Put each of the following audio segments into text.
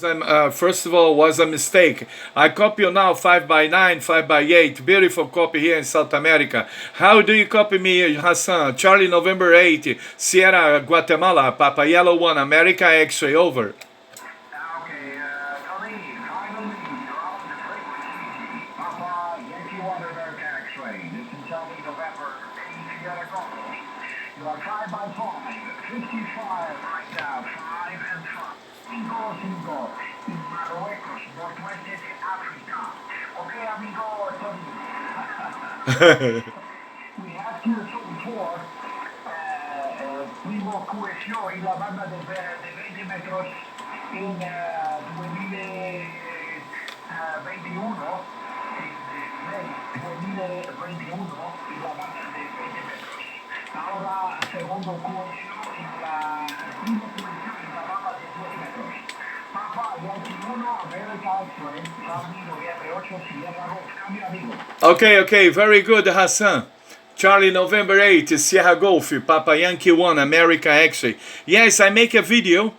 First of all, was a mistake. I copy you now 5x9, 5x8. Beautiful copy here in South America. How do you copy me, Hassan? Charlie November 8, Sierra Guatemala, Papa Yellow 1, America X-ray, over. You are 5x5, 55 right now, 5 and 5. Single, in Marruecos, Northwest Africa. Okay, amigo, we have here before, primo QSO y la banda de 20 metros en 2021, y la banda de 20 metros. Ahora, segundo curso en la prima posición en la banda de 10 metros. Papa, Yankee 1, America X-ray, Charlie, November 8, Sierra Golf. Cambio, amigo. Okay, very good, Hassan. Charlie, November 8, Sierra Golf, Papa Yankee 1, America X-ray. Yes, I make a video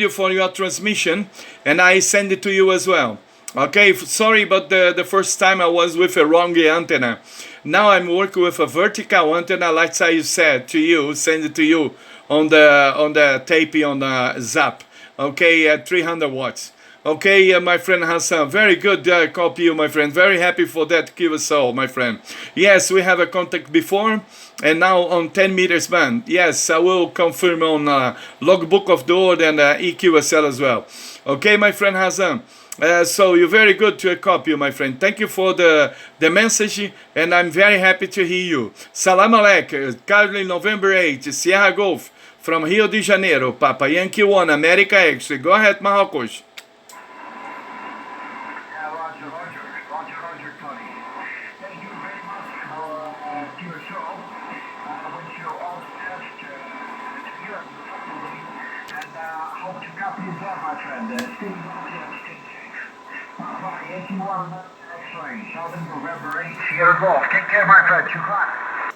for your transmission, and I send it to you as well. Okay, sorry, but the first time I was with a wrong antenna. Now I'm working with a vertical antenna, like I said to you, send it to you on the tape on the Zap. Okay, at 300 watts. Okay, my friend Hassan, very good copy you, my friend. Very happy for that QSO, my friend. Yes, we have a contact before, and now on 10 meters band. Yes, I will confirm on logbook of the order and EQSL as well. Okay, my friend Hassan. So you're very good to copy, my friend. Thank you for the message, and I'm very happy to hear you. Salam alaikum, Carly, November 8, Sierra Golf, from Rio de Janeiro, Papa Yankee 1, America X. Go ahead, Marrocos. Roger, Tony. Thank you very much for your show. I wish you all the best to you and hope to copy you there, my friend. Stay healthy and stay safe. Papa Yankee 1, X-ray, Southern November 8, Sierra Golf. Take care, my friend.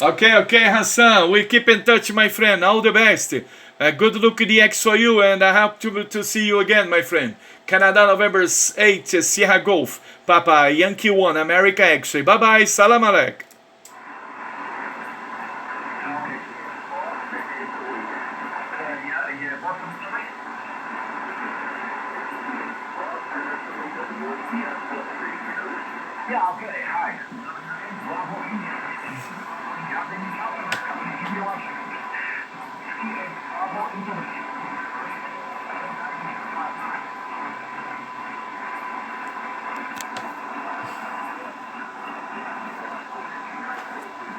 Okay, Hassan. We keep in touch, my friend. All the best. Good luck in the X for you, and I hope to see you again, my friend. Canada, November 8, Sierra Golf, Papa Yankee 1, America X-ray. Bye-bye. Salam alaikum. Yeah, okay, hi.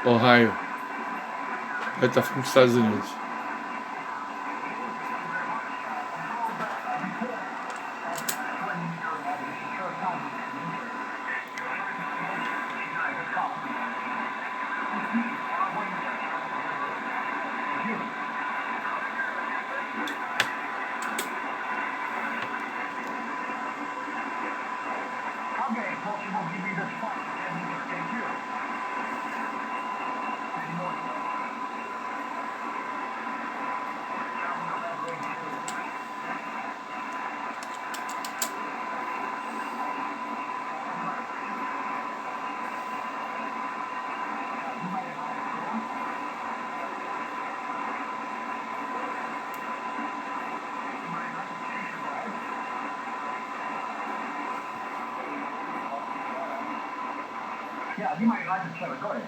Ohio. Vai estar falando dos Estados Unidos. Okay, possible give me the spot. Thank you. Yeah, you might like to tell it. Go ahead.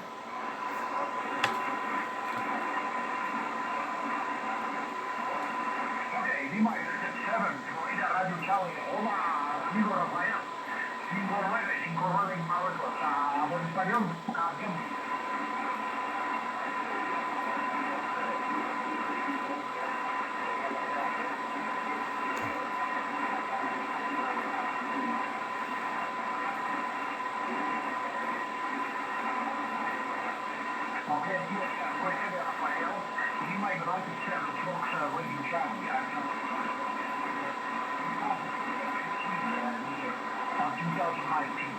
Okay, you might like to 7, Florida Radio Charlie. Hola, amigo Rafael. 59 en Marruecos. Por español, Okay, yes, go ahead, Rafael. You might like to tell the folks Radio Charlie. On 2019.